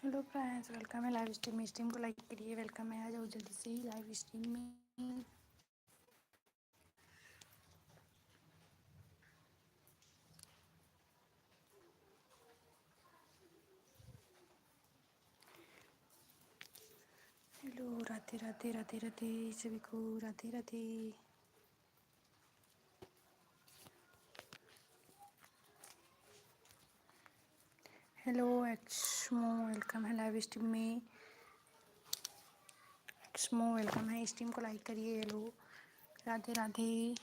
Hello friends, welcome है live stream में। Stream को लाइक करिए, वेलकम है। आ जाओ जल्दी से ही लाइव स्ट्रीम में। हेलो, राधे राधे राधे राधे सभी को, राधे राधे। हेलो एक्समो, वेलकम है लाइव स्ट्रीम में। एक्समो वेलकम है, स्ट्रीम को लाइक करिए। हेलो, राधे राधे।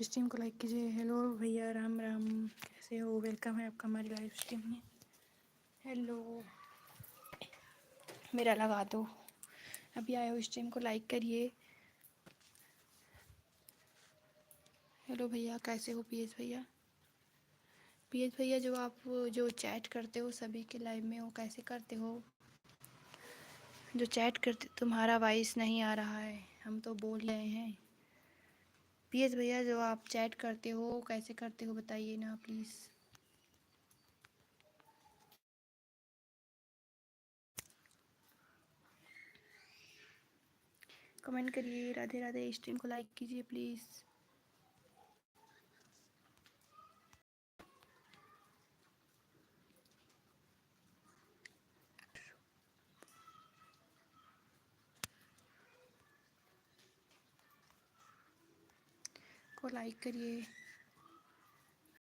स्ट्रीम को लाइक कीजिए। हेलो भैया, राम राम, कैसे हो? वेलकम है आपका हमारी लाइव स्ट्रीम में। हेलो, मेरा लगा दो। अभी आए हो, स्ट्रीम को लाइक करिए। हेलो भैया, कैसे हो? पीएस भैया, पीएस भैया, जो चैट करते हो सभी के लाइव में, वो कैसे करते हो? जो चैट करते, तुम्हारा वॉइस नहीं आ रहा है, हम तो बोल रहे हैं। पीएस भैया, जो आप चैट करते हो कैसे करते हो बताइए ना प्लीज़। कमेंट करिए। राधे राधे। स्ट्रीम को लाइक कीजिए प्लीज़। को लाइक करिए,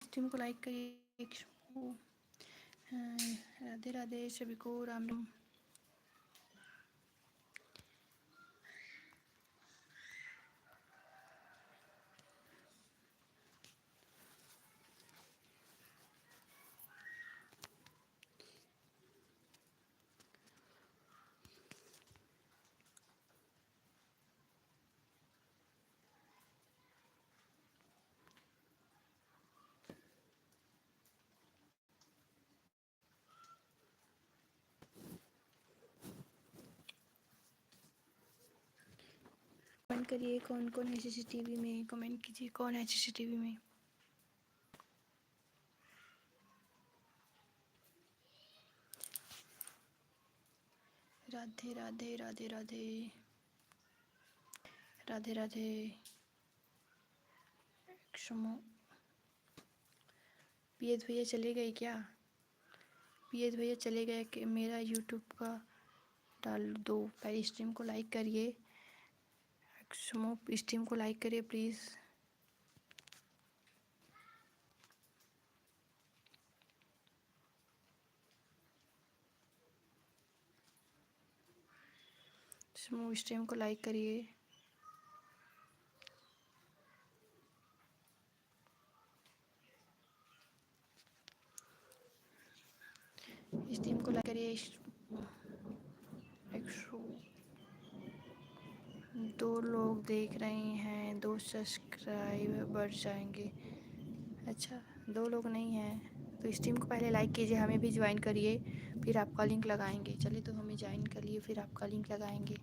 स्ट्रीम को लाइक करिए। हाँ, राधे राधे सभी को, राम राम। कमेंट करिए, कौन कौन है सीसीटीवी में? कमेंट कीजिए, कौन है सीसीटीवी में? राधे राधे राधे राधे राधे राधे। क्षमो, पीएस भैया चले गए क्या? पीएस भैया चले गए कि मेरा यूट्यूब का डाल दो। पहले स्ट्रीम को लाइक करिए। क्षमो, स्ट्रीम को लाइक करिए प्लीज़। स्ट्रीम को लाइक करिए। स्ट्रीम को लाइक करिए। 102 लोग देख रहे हैं, 2 सब्सक्राइबर बढ़ जाएंगे। अच्छा, 2 लोग नहीं हैं तो स्ट्रीम को पहले लाइक कीजिए, हमें भी ज्वाइन करिए, फिर आपका लिंक लगाएंगे। चलिए, तो हमें ज्वाइन कर लिए, फिर आपका लिंक लगाएंगे।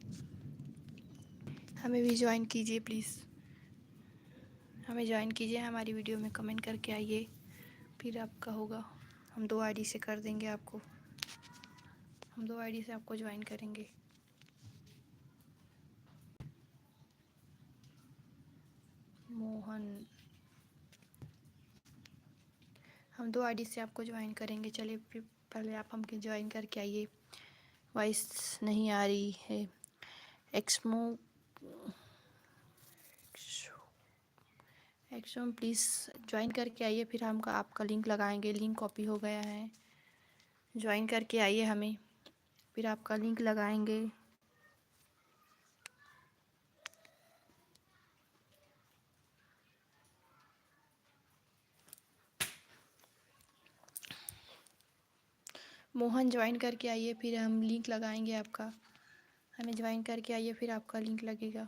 हमें भी ज्वाइन कीजिए प्लीज़, हमें ज्वाइन कीजिए, हमारी वीडियो में कमेंट करके आइए, फिर आपका होगा। हम 2 आईडी से कर देंगे आपको, हम 2 आईडी से आपको ज्वाइन करेंगे। मोहन, हम 2 आईडी से आपको ज्वाइन करेंगे। चलिए, फिर पहले आप हमके ज्वाइन करके आइए। वॉइस नहीं आ रही है। एक्समो, एक्समो प्लीज़ ज्वाइन करके आइए, फिर हम आपका लिंक लगाएंगे। लिंक कॉपी हो गया है, ज्वाइन करके आइए हमें, फिर आपका लिंक लगाएंगे। मोहन, ज्वाइन करके आइए, फिर हम लिंक लगाएंगे आपका। हमें ज्वाइन करके आइए, फिर आपका लिंक लगेगा।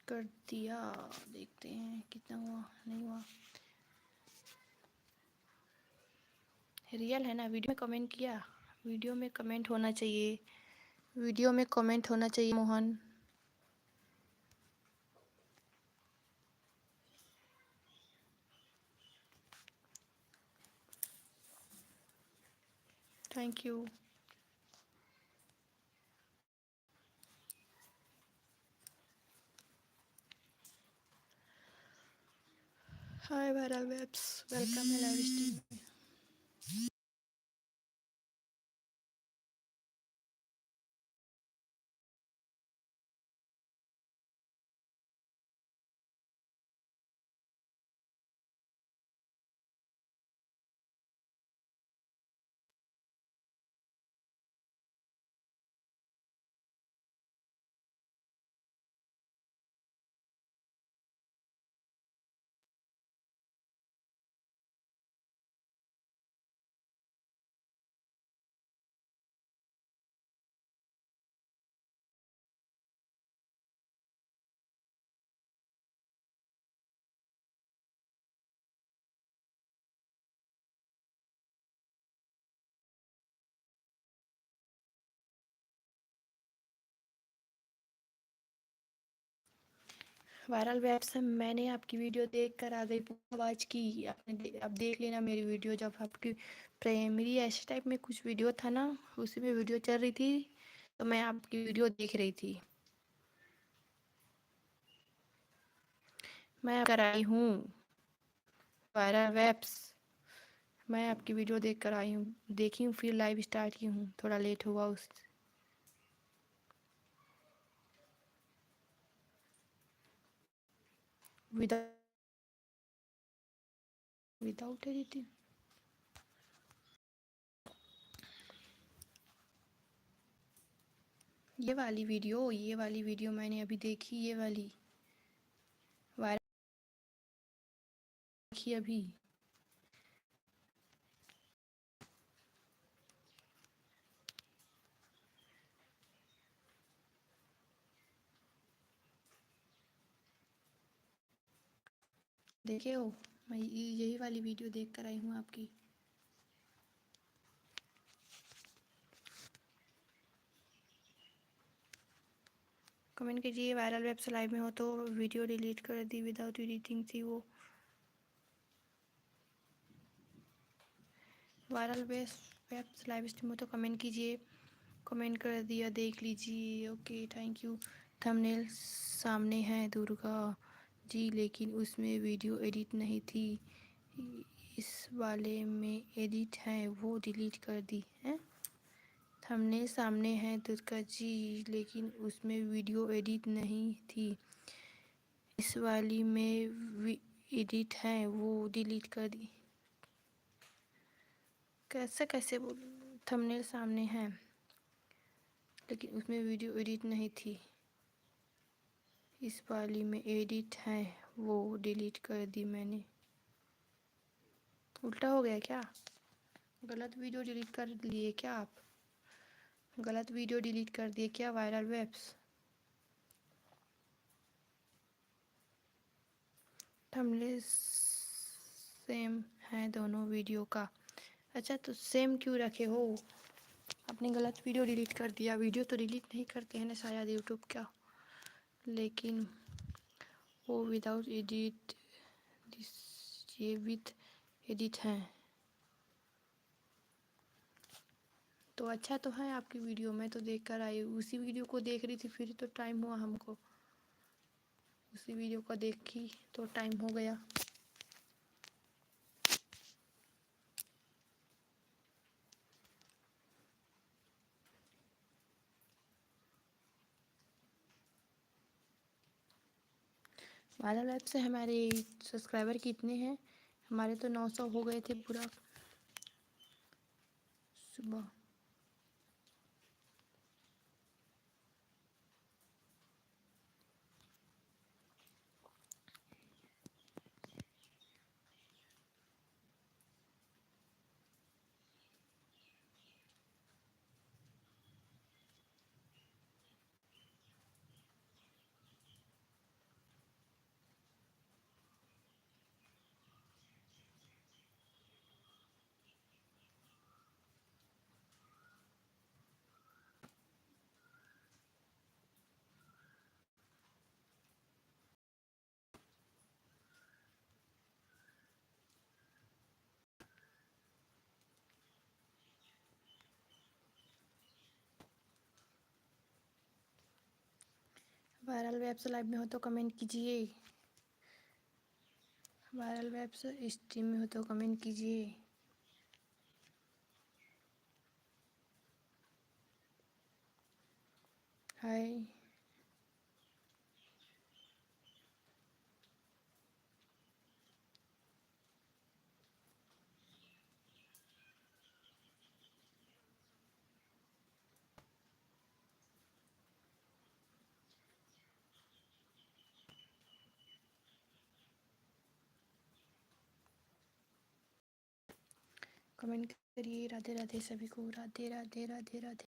कर दिया, देखते हैं कितना हुआ, नहीं हुआ। रियल है ना? वीडियो में कमेंट किया? वीडियो में कमेंट होना चाहिए, वीडियो में कमेंट होना चाहिए Mohan. Thank you. Hi viral webs, welcome है लाइव स्ट्रीम में। वायरल वेब से मैंने आपकी वीडियो देख कर आ गई आवाज की। आपने अब देख लेना मेरी वीडियो, जब आपकी प्राइमरी ऐसे टाइप में कुछ वीडियो था ना, उसी में वीडियो चल रही थी तो मैं आपकी वीडियो देख रही थी। मैं कर आई हूँ वायरल वेब्स, मैं आपकी वीडियो देख कर आई हूँ, देखी हूँ, फिर लाइव स्टार्ट की हूँ, थोड़ा लेट हुआ उस विदाउट एडिटिंग। ये वाली वीडियो मैंने अभी देखी, ये वाली वायरल देखी अभी। देखे हो? मैं यही वाली वीडियो देख कर आई हूँ आपकी। कमेंट कीजिए वायरल वेब से लाइव में हो तो। वीडियो डिलीट कर दी, विदाउट एडिटिंग थी वो। वायरल वेब से लाइव स्ट्रीम हो तो कमेंट कीजिए। कमेंट कर दिया, देख लीजिए। Okay thank you. थंबनेल सामने है दुर्गा जी, लेकिन उसमें वीडियो एडिट नहीं थी, इस वाले में एडिट है, वो डिलीट कर दी है। थंबनेल सामने है दुर्गा जी, लेकिन उसमें वीडियो एडिट नहीं थी, इस वाली में एडिट है, वो डिलीट कर दी। कैसे बोल, थंबनेल सामने है लेकिन उसमें वीडियो एडिट नहीं थी, इस वाली में एडिट है, वो डिलीट कर दी मैंने। उल्टा हो गया क्या? गलत वीडियो डिलीट कर लिए क्या आप? गलत वीडियो डिलीट कर दिए क्या वायरल वेब्स? थंबनेल सेम है दोनों वीडियो का। अच्छा तो सेम क्यों रखे हो? आपने गलत वीडियो डिलीट कर दिया। वीडियो तो डिलीट नहीं करते हैं ना शायद यूट्यूब का, लेकिन वो विदाउट एडिट, ये विथ एडिट है। तो अच्छा तो है आपकी वीडियो, मैं तो देख कर आई, उसी वीडियो को देख रही थी, फिर तो टाइम हुआ हमको, उसी वीडियो को देखी तो टाइम हो गया। वायरल ऐप से हमारे सब्सक्राइबर कितने हैं? हमारे तो 900 हो गए थे पूरा सुबह। वायरल वेब्स लाइव में हो तो कमेंट कीजिए। वायरल वेब्स स्ट्रीम में हो तो कमेंट कीजिए। हाय। कमेंट करिए। राधे राधे सभी को। राधे राधे राधे राधे।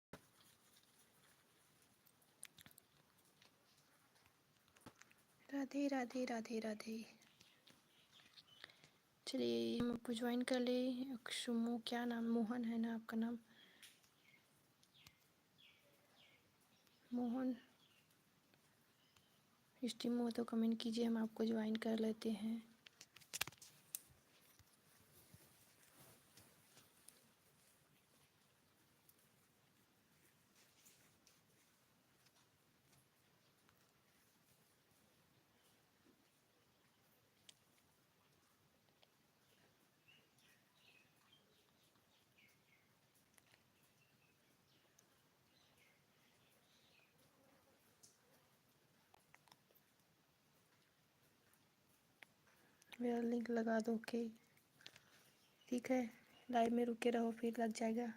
राधे राधे राधे राधे। चलिए हम आपको ज्वाइन कर ले। सुमो, क्या नाम? मोहन है ना आपका नाम? मोहन स्ट्रीम हो तो कमेंट कीजिए, हम आपको ज्वाइन कर लेते हैं। मेरा लिंक लगा दो। ओके ठीक है, लाइव में रुके रहो फिर लग जाएगा।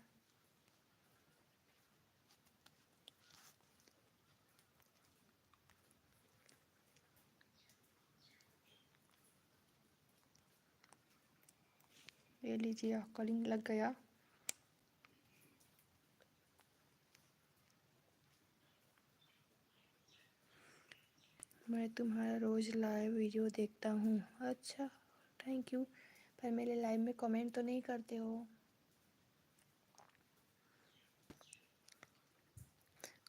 ले लीजिए, आपका लिंक लग गया। मैं तुम्हारा रोज़ लाइव वीडियो देखता हूँ। अच्छा, थैंक यू। पर मेरे लाइव में कमेंट तो नहीं करते हो।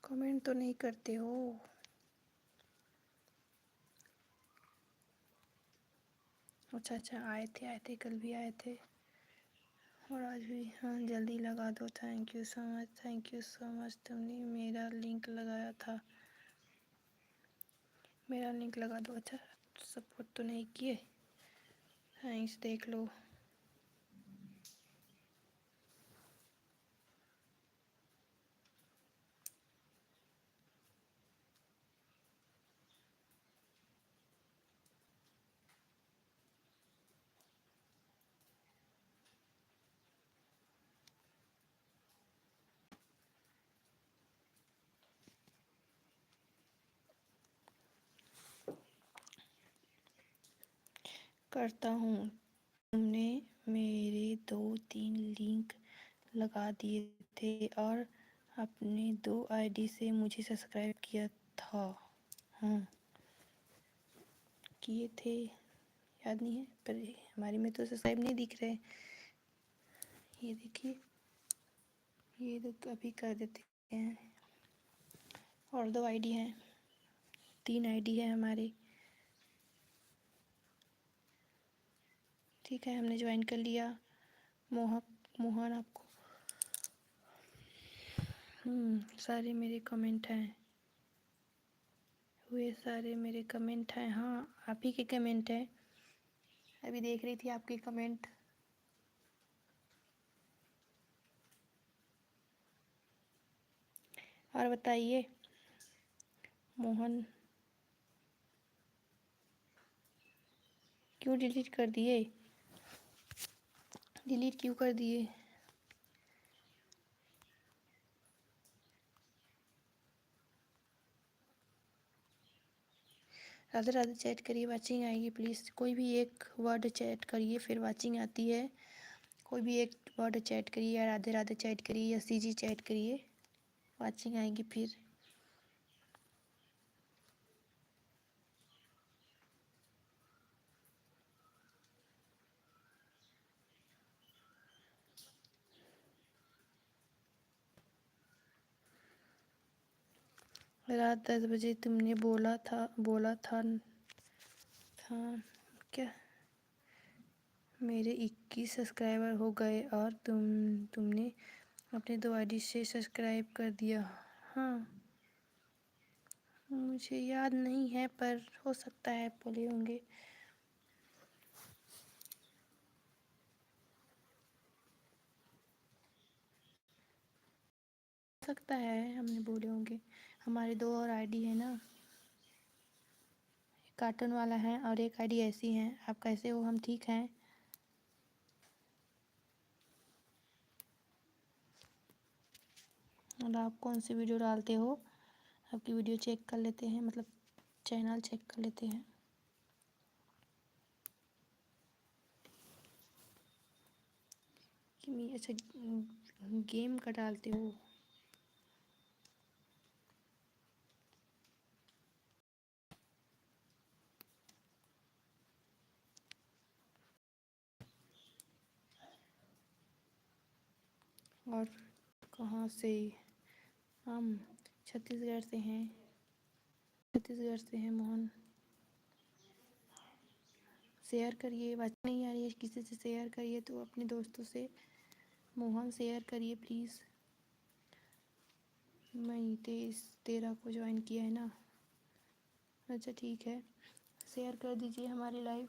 कमेंट तो नहीं करते हो। अच्छा अच्छा, आए थे कल भी आए थे और आज भी। हाँ जल्दी लगा दो। Thank you so much, thank you so much. तुमने मेरा लिंक लगाया था। मेरा लिंक लगा दो। अच्छा, सपोर्ट तो नहीं किए। थैंक्स, देख लो। करता हूँ। तुमने मेरे 2-3 लिंक लगा दिए थे और अपने 2 आईडी से मुझे सब्सक्राइब किया था। हाँ किए थे, याद नहीं है, पर हमारे में तो सब्सक्राइब नहीं दिख रहे। ये देखिए, ये तो अभी कर देते हैं। और 2 आईडी हैं, 3 आईडी है हमारे। ठीक है, हमने ज्वाइन कर लिया। मोहन आपको सारे मेरे कमेंट हैं, हुए सारे मेरे कमेंट हैं। हाँ आप ही के कमेंट हैं, अभी देख रही थी आपके कमेंट। और बताइए मोहन, क्यों डिलीट कर दिए? डिलीट क्यों कर दिए? राधे राधे चैट करिए, वाचिंग आएगी प्लीज़। कोई भी एक वर्ड चैट करिए, फिर वाचिंग आती है। कोई भी एक वर्ड चैट करिए, या राधे राधे चैट करिए, या सीजी चैट करिए, वाचिंग आएगी फिर। रात 10 बजे तुमने बोला था क्या मेरे 21 सब्सक्राइबर हो गए और तुमने अपने 2 आईडी से सब्सक्राइब कर दिया। हाँ मुझे याद नहीं है पर हो सकता है बोले होंगे। हो सकता है हमने बोले होंगे। हमारे दो और आईडी है ना, कार्टून वाला है और एक आईडी ऐसी है। आप कैसे हो? हम ठीक हैं। और आप कौन सी वीडियो डालते हो? आपकी वीडियो चेक कर लेते हैं, मतलब चैनल चेक कर लेते हैं। कि अच्छा गेम का डालते हो? और कहाँ से? हम छत्तीसगढ़ से हैं। छत्तीसगढ़ से हैं मोहन। शेयर करिए, बात नहीं आ रही है किसी से, शेयर करिए तो अपने दोस्तों से। मोहन शेयर करिए प्लीज़। मैं 23/13 को ज्वाइन किया है ना। अच्छा ठीक है, शेयर कर दीजिए हमारी लाइव।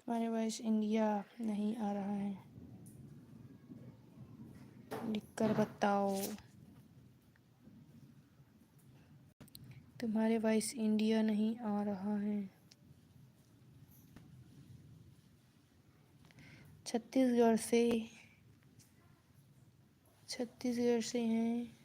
तुम्हारे वॉइस इंडिया नहीं आ रहा है, लिख कर बताओ। तुम्हारे वॉइस इंडिया नहीं आ रहा है। छत्तीसगढ़ से, छत्तीसगढ़ से हैं।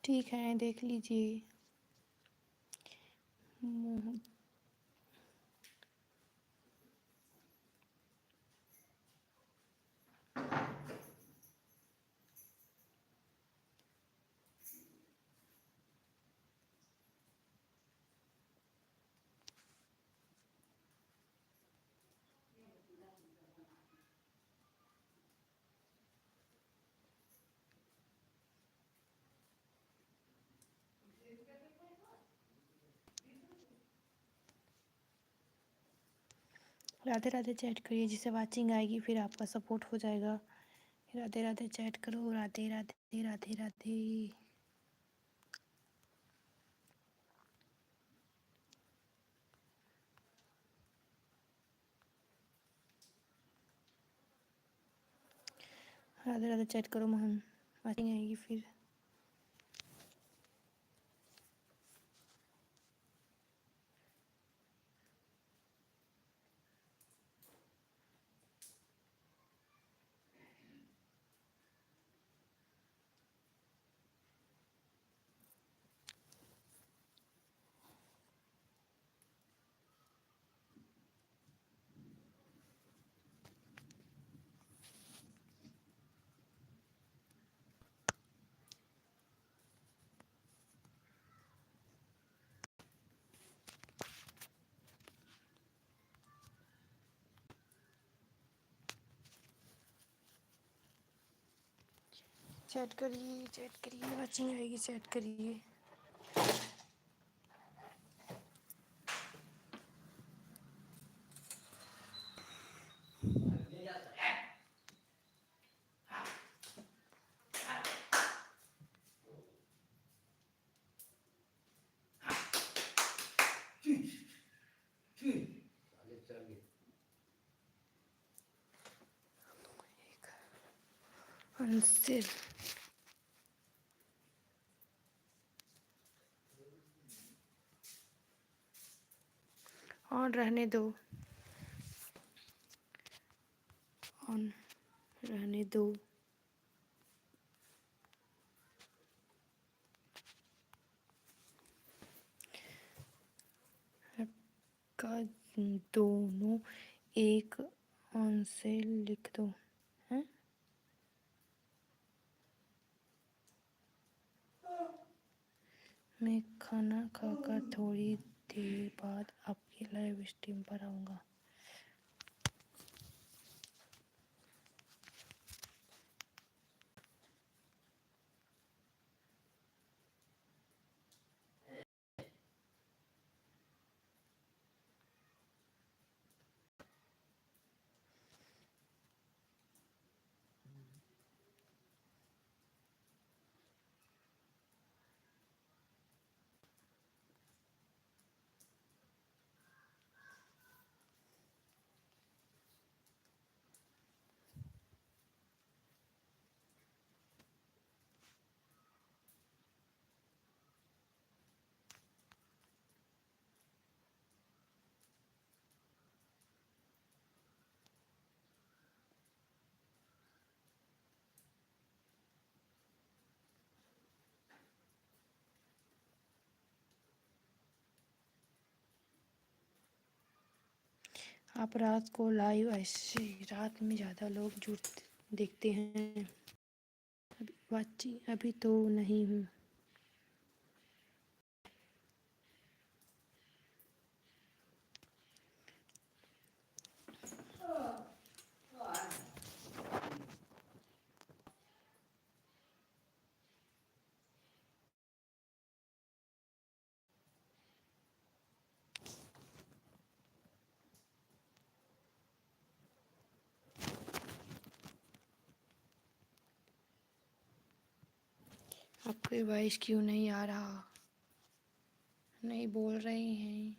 ठीक है, देख लीजिए। राधे राधे चैट करिए, जिसे वाचिंग आएगी फिर आपका सपोर्ट हो जाएगा। राधे राधे चैट करो, राधे राधे राधे राधे। राधे राधे चैट करो मोहन, वाचिंग आएगी फिर। चैट करिए वाचिंग आएगी, चैट करिए। अंशिल ऑन रहने दो, ऑन रहने दो। का दोनों एक ऑन से लिख दो हैं। मैं खाना खाकर थोड़ी देर बाद आपकी लाइव स्ट्रीम पर आऊँगा। आप रात को लाइव ऐसे रात में ज़्यादा लोग जुड़ देखते हैं। अभी तो नहीं हूँ। आपकी वॉइस क्यों नहीं आ रहा? नहीं बोल रहे हैं।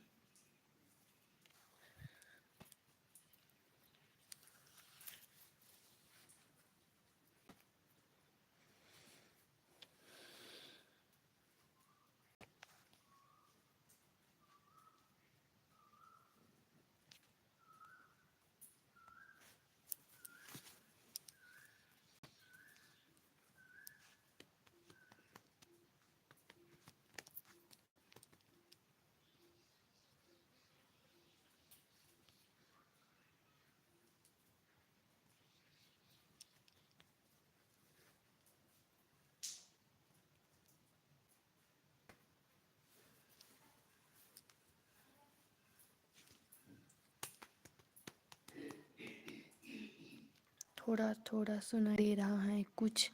थोड़ा थोड़ा सुनाई दे रहा है, कुछ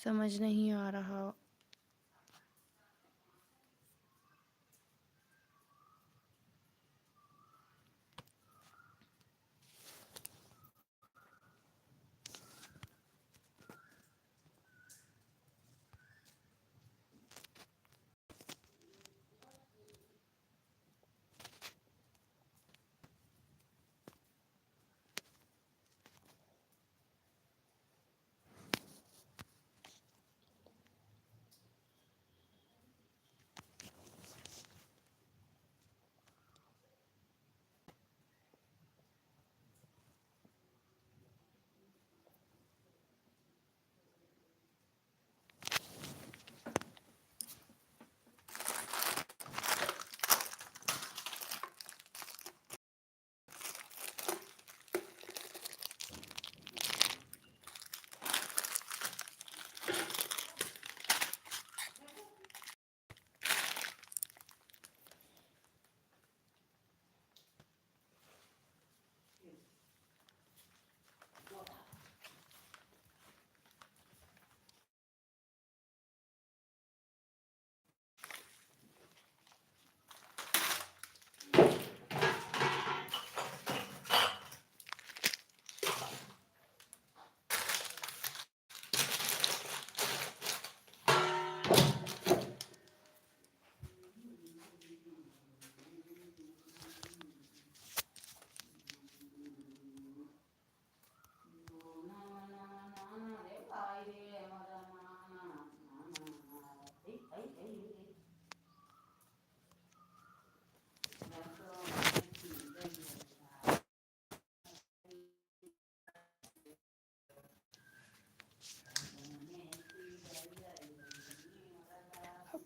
समझ नहीं आ रहा।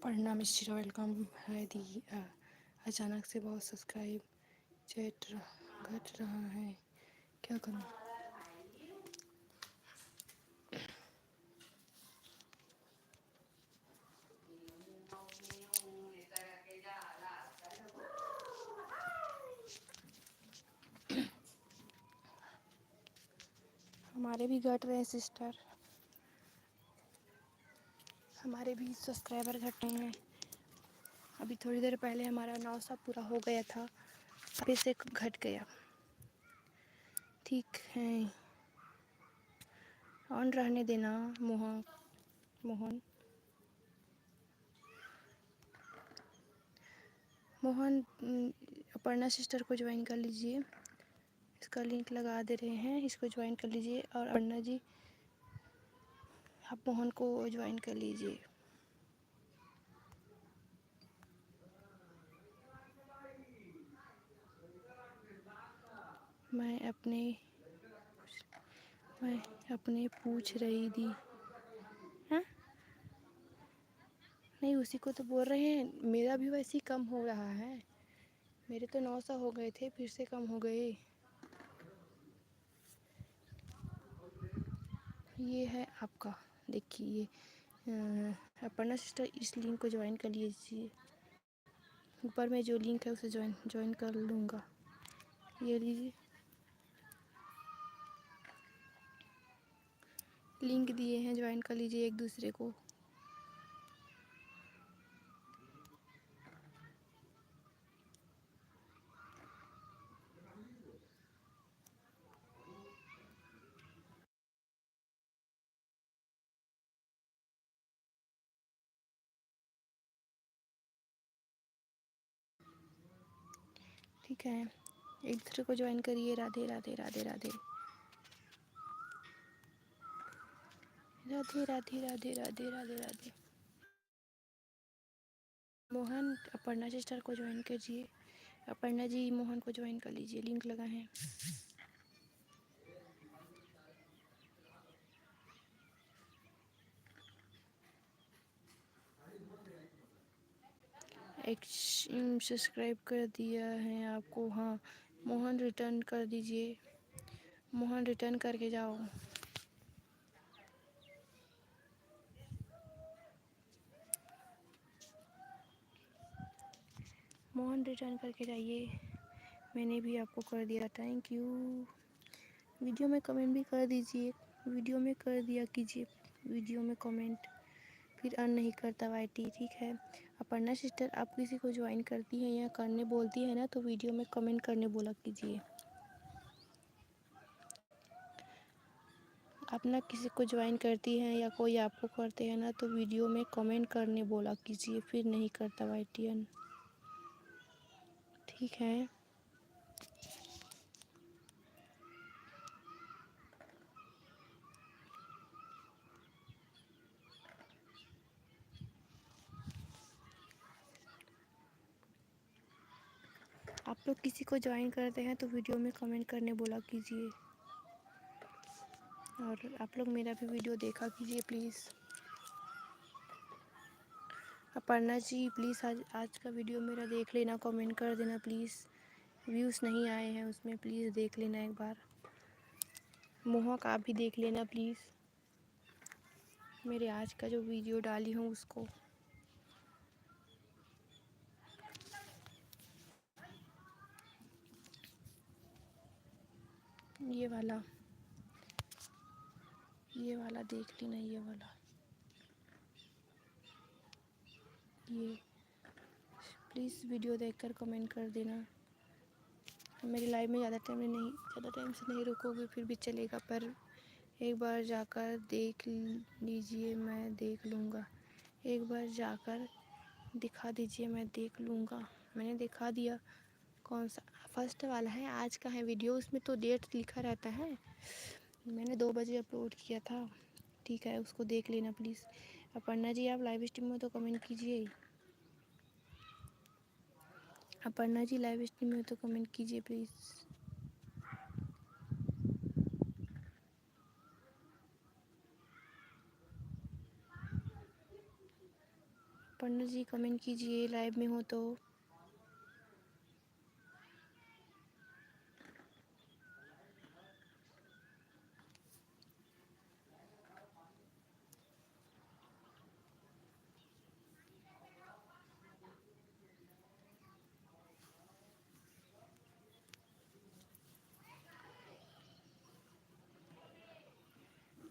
पढ़ना मिस्टर वेलकम है दी। अचानक से बहुत सब्सक्राइब चैट घट रहा है, क्या करूं? हमारे भी घट रहे हैं सिस्टर, हमारे भी सब्सक्राइबर घट रहे हैं। अभी थोड़ी देर पहले हमारा 900 पूरा हो गया था, अभी से घट गया। ठीक है, ऑन रहने देना मोहन अपर्णा सिस्टर को ज्वाइन कर लीजिए, इसका लिंक लगा दे रहे हैं, इसको ज्वाइन कर लीजिए। और अपर्णा जी आप मोहन को ज्वाइन कर लीजिए। मैं अपने पूछ रही थी। हाँ, नहीं उसी को तो बोल रहे हैं, मेरा भी वैसे ही कम हो रहा है। मेरे तो 900 हो गए थे, फिर से कम हो गए। ये है आपका, देखिए अपर्णा सिस्टर इस लिंक को ज्वाइन कर लीजिए। ऊपर में जो लिंक है उसे ज्वाइन कर लूँगा, ये लीजिए, लिंक दिए हैं, ज्वाइन कर लीजिए एक दूसरे को। ठीक है, एक दूसरे को ज्वाइन करिए। राधे राधे राधे राधे राधे राधे राधे राधे राधे राधे। मोहन अपर्णा सिस्टर को ज्वाइन कीजिए। अपर्णा जी मोहन को ज्वाइन कर लीजिए, लिंक लगा है। एक सब्सक्राइब कर दिया है आपको। हाँ मोहन रिटर्न कर दीजिए, मोहन रिटर्न करके जाओ। मोहन रिटर्न करके जाइए, मैंने भी आपको कर दिया, थैंक यू। वीडियो में कमेंट भी कर दीजिए, वीडियो में कर दिया कीजिए, वीडियो में कमेंट, फिर अर्न नहीं करता वाईटी। ठीक है, अपर्णा सिस्टर आप किसी को ज्वाइन करती हैं या करने बोलती है ना, तो वीडियो में कमेंट करने बोला कीजिए। आप ना किसी को ज्वाइन करती हैं या कोई आपको करते हैं ना, तो वीडियो में कमेंट करने बोला कीजिए, फिर नहीं करता वाईटी अर्न। ठीक है, आप लोग किसी को ज्वाइन करते हैं तो वीडियो में कमेंट करने बोला कीजिए, और आप लोग मेरा भी वीडियो देखा कीजिए प्लीज़। अपर्णा जी प्लीज़ आज का वीडियो मेरा देख लेना, कमेंट कर देना प्लीज़। व्यूज़ नहीं आए हैं उसमें, प्लीज़ देख लेना एक बार। मोहक आप भी देख लेना प्लीज़, मेरे आज का जो वीडियो डाली हूँ उसको। ये वाला देख लेना, ये वाला, ये प्लीज़ वीडियो देखकर कमेंट कर देना। मेरी लाइव में ज़्यादा टाइम से नहीं रुकोगे फिर भी चलेगा, पर एक बार जाकर देख लीजिए, मैं देख लूँगा। एक बार जाकर दिखा दीजिए, मैं देख लूँगा। मैंने दिखा दिया। कौन सा फर्स्ट वाला है? आज का है वीडियो, उसमें तो डेट लिखा रहता है। मैंने 2 बजे अपलोड किया था। ठीक है, उसको देख लेना प्लीज़। अपर्णा जी, आप लाइव स्ट्रीम में तो कमेंट कीजिए। अपर्णा जी, लाइव स्ट्रीम में तो कमेंट कीजिए प्लीज़। अपर्णा जी कमेंट कीजिए, लाइव में हो तो।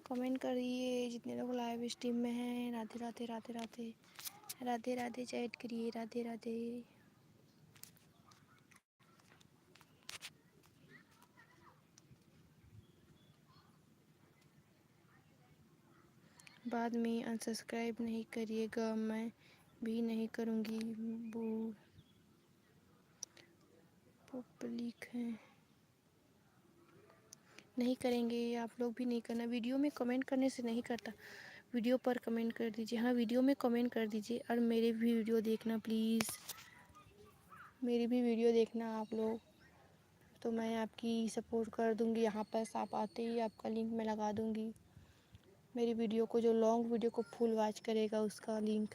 कमेंट करिए जितने लोग लाइव स्ट्रीम में हैं। राधे राधे राधे राधे राधे राधे। चैट करिए। राधे राधे। बाद में अनसब्सक्राइब नहीं करिएगा, मैं भी नहीं करूँगी। वो पब्लिक है, नहीं करेंगे। आप लोग भी नहीं करना। वीडियो में कमेंट करने से नहीं करता। वीडियो पर कमेंट कर दीजिए। हाँ, वीडियो में कमेंट कर दीजिए। और मेरे भी वीडियो देखना प्लीज़। मेरी भी वीडियो देखना आप लोग, तो मैं आपकी सपोर्ट कर दूँगी। यहाँ पर आप आते ही आपका लिंक मैं लगा दूँगी। मेरी वीडियो को, जो लॉन्ग वीडियो को फुल वॉच करेगा, उसका लिंक।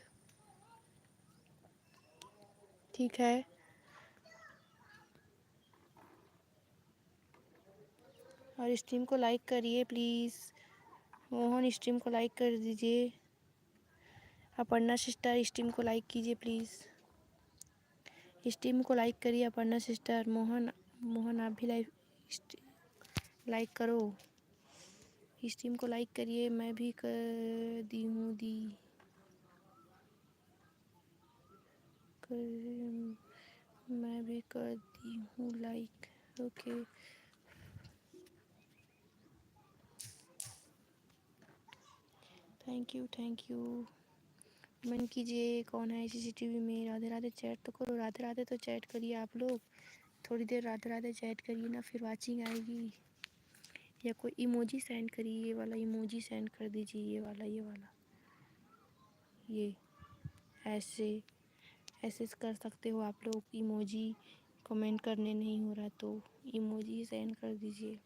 ठीक है। और स्ट्रीम को लाइक करिए प्लीज़। मोहन, स्ट्रीम को लाइक कर दीजिए। अपर्णा सिस्टर, स्ट्रीम को लाइक कीजिए प्लीज़। स्ट्रीम को लाइक करिए अपर्णा सिस्टर। मोहन आप भी लाइक करो। स्ट्रीम को लाइक करिए। मैं भी कर दी हूँ मैं भी कर दी हूँ like. Okay, thank you thank you. Comment कीजिए कौन है सीसीटीवी में। राधे राधे चैट तो करो। राधे राधे तो चैट करिए आप लोग। थोड़ी देर राधे राधे चैट करिए ना, फिर वाचिंग आएगी। या कोई इमोजी सेंड करिए। ये वाला इमोजी सेंड कर दीजिए। ये वाला ये ऐसे ऐसे कर सकते हो आप लोग। इमोजी कमेंट करने नहीं हो रहा तो इमोजी सेंड कर दीजिए।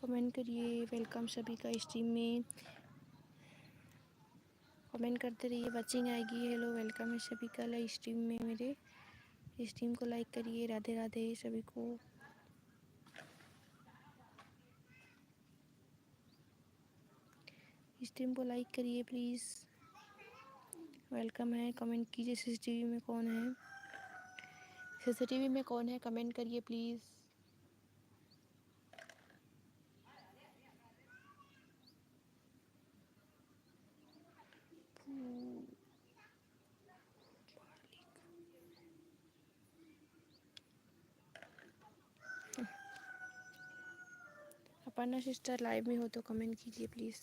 कमेंट करिए। वेलकम सभी का स्ट्रीम में। कमेंट करते रहिए, वाचिंग आएगी। हेलो, वेलकम है सभी का स्ट्रीम में। मेरे स्ट्रीम को लाइक करिए। राधे राधे सभी को। स्ट्रीम को लाइक करिए प्लीज़। वेलकम है। कमेंट कीजिए सीसीटीवी में कौन है। सीसीटीवी में कौन है, कमेंट करिए प्लीज़। अपर्णा सिस्टर लाइव में हो तो कमेंट कीजिए प्लीज़।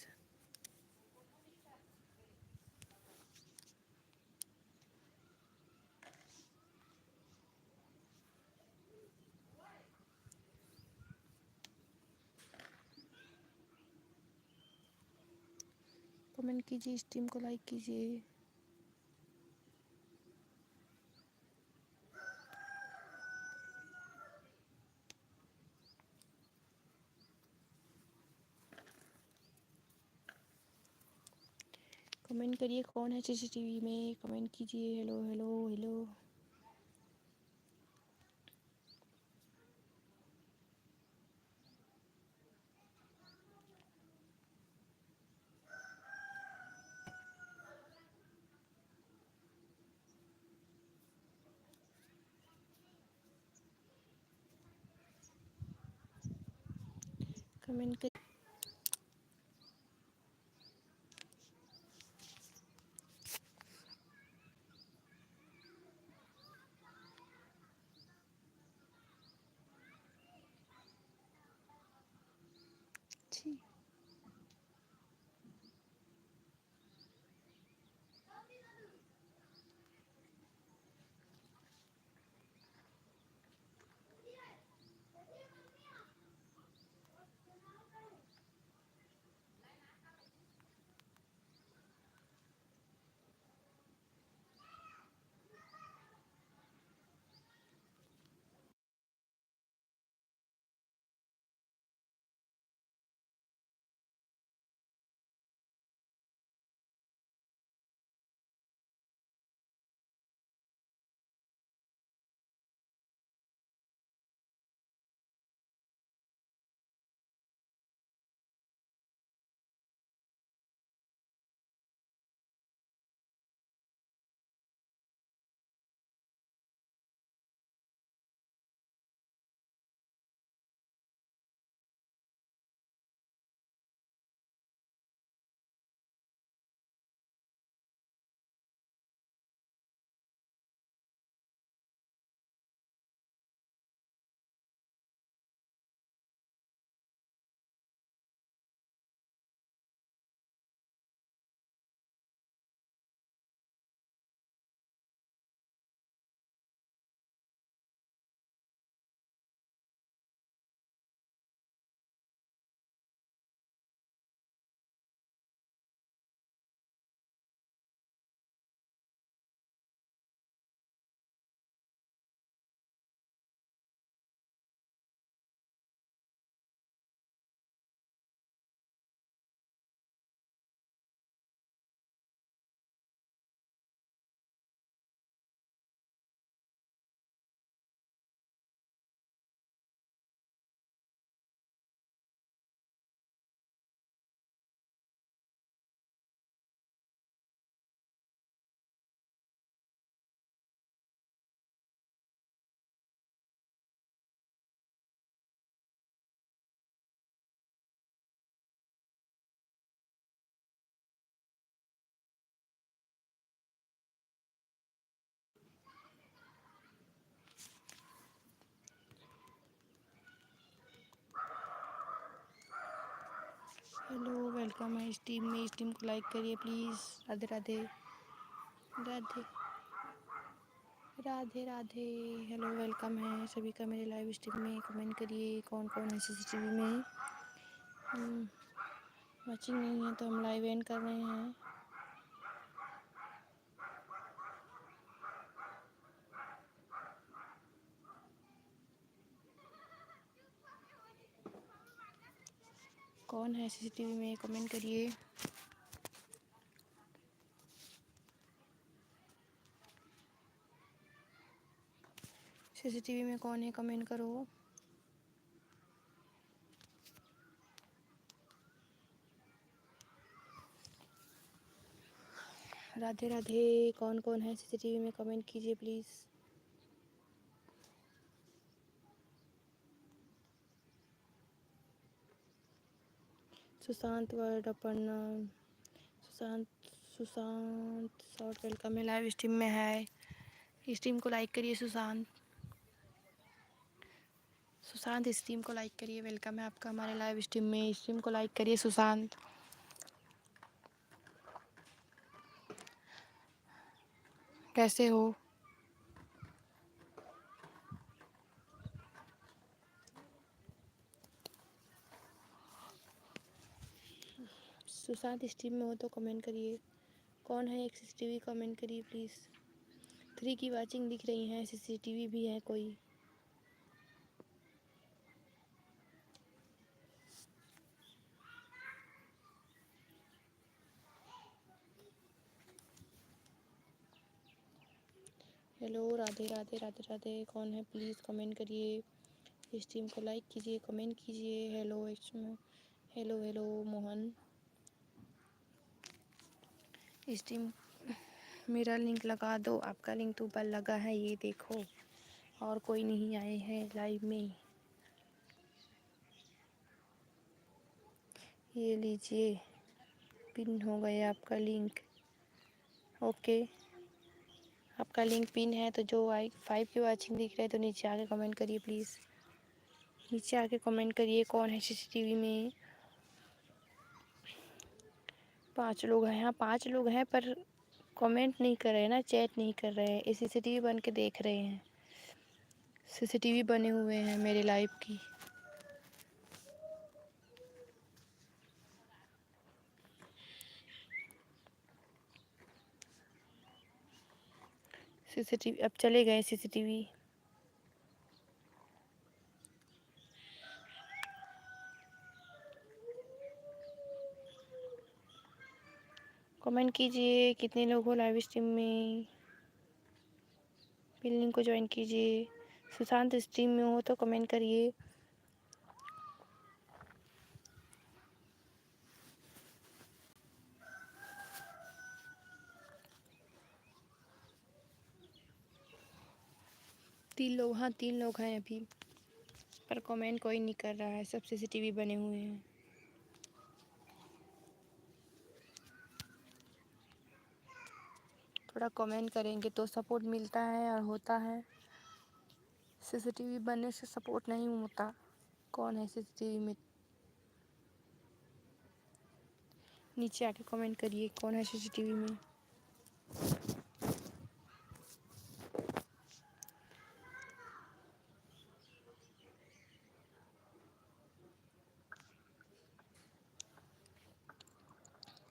कमेंट कीजिए, स्ट्रीम को लाइक कीजिए। कमेंट करिए कौन है सीसीटीवी में। कमेंट कीजिए। Hello hello hello. कमेंट कर। जी हेलो वेलकम है इस टीम में। इस टीम को लाइक करिए please. Radhe Radhe Radhe Radhe Radhe. Hello welcome है सभी का मेरे लाइव स्ट्रीम में। कमेंट करिए कौन कौन है सीसीटीवी में। वाचिंग नहीं है तो हम लाइव एंड कर रहे हैं। कौन है सीसीटीवी में कमेंट करिए। सीसीटीवी में कौन है कमेंट करो। राधे राधे। कौन कौन है सीसीटीवी में कमेंट कीजिए please. Sushant word Aparna Sushant Sushant short welcome है लाइव स्ट्रीम में है। इस टीम को लाइक करिए। सुशांत सुशांत इस टीम को लाइक करिए। वेलकम है आपका हमारे लाइव स्ट्रीम में। इस टीम को लाइक करिए सुशांत। कैसे हो? सुशांत स्ट्रीम में हो तो कमेंट करिए। कौन है एक सीसीटीवी कमेंट करिए प्लीज़। 3 की वाचिंग दिख रही है। सीसीटीवी भी है कोई। हेलो राधे राधे राधे राधे। कौन है प्लीज़ कमेंट करिए। इस टीम को लाइक कीजिए कमेंट कीजिए। Hello hello hello Mohan. इस टीम मेरा लिंक लगा दो। आपका लिंक तो ऊपर लगा है ये देखो। और कोई नहीं आए हैं लाइव में। ये लीजिए, पिन हो गया आपका लिंक। ओके, आपका लिंक पिन है। तो जो 5 की वाचिंग दिख रहा है तो नीचे आके कमेंट करिए प्लीज़। नीचे आके कमेंट करिए कौन है सीसीटीवी में। 5 लोग हैं। हाँ 5 लोग हैं, पर कमेंट नहीं कर रहे हैं ना, चैट नहीं कर रहे हैं। ये सीसीटीवी बन के देख रहे हैं। सीसीटीवी बने हुए हैं मेरे लाइव की। सीसीटीवी अब चले गए सीसीटीवी। कमेंट कीजिए कितने लोग हो लाइव स्ट्रीम में। पिन लिंक को ज्वाइन कीजिए। सुशांत स्ट्रीम में हो तो कमेंट करिए। तीन लोग, हाँ 3 लोग हैं अभी, पर कमेंट कोई नहीं कर रहा है। सब सीसीटीवी बने हुए हैं। थोड़ा कमेंट करेंगे तो सपोर्ट मिलता है और होता है। सीसीटीवी बनने से सपोर्ट नहीं होता। कौन है सीसीटीवी में? नीचे आके कमेंट करिए कौन है सीसीटीवी में।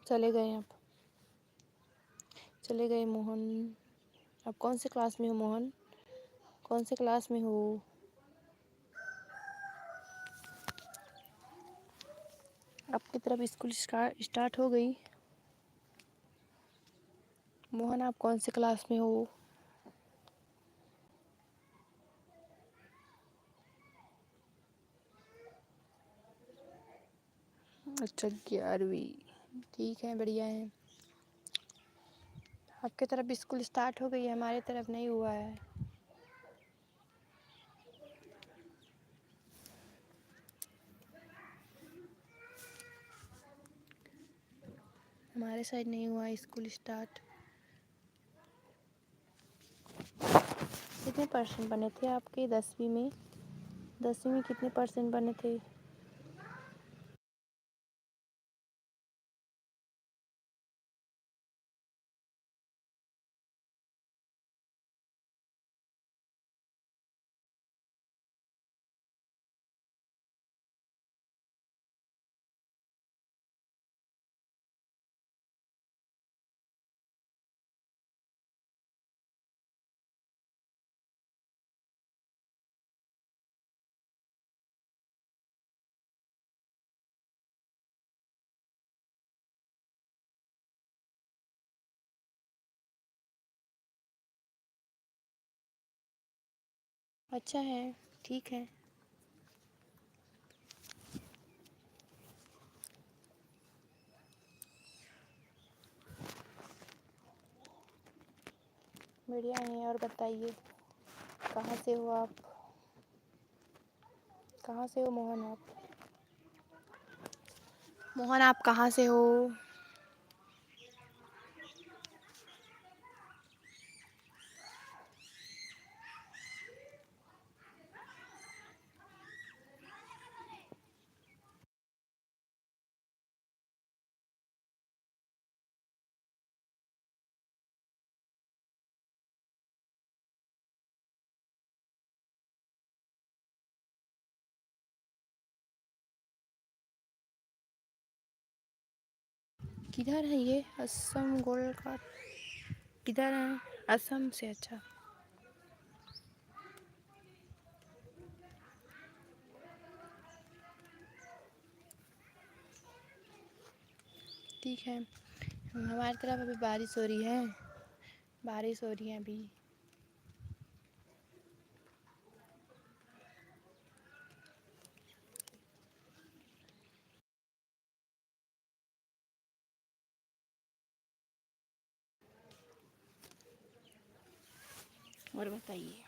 चले गए आप, चले गए मोहन। आप कौन से क्लास में हो मोहन? कौन से क्लास में हो? आपकी तरफ स्कूल स्टार्ट हो गई? मोहन आप कौन से क्लास में हो? अच्छा 11वीं, ठीक है, बढ़िया है। आपकी तरफ स्कूल स्टार्ट हो गई है, हमारे तरफ नहीं हुआ है। हमारे साइड नहीं हुआ स्कूल स्टार्ट। कितने परसेंट बने थे आपके 10वीं में? 10वीं में कितने परसेंट बने थे? अच्छा है, ठीक है। बढ़िया है। और बताइए कहाँ से हो आप? कहाँ से हो मोहन आप? मोहन आप कहाँ से हो? किधर है ये? असम गोल्ड का किधर है? असम से? अच्छा, ठीक है। हमारी तरफ अभी बारिश हो रही है। बारिश हो रही है अभी। और बताइए।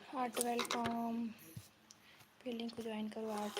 Heart welcome. फीलिंग को ज्वाइन करो आर्ट।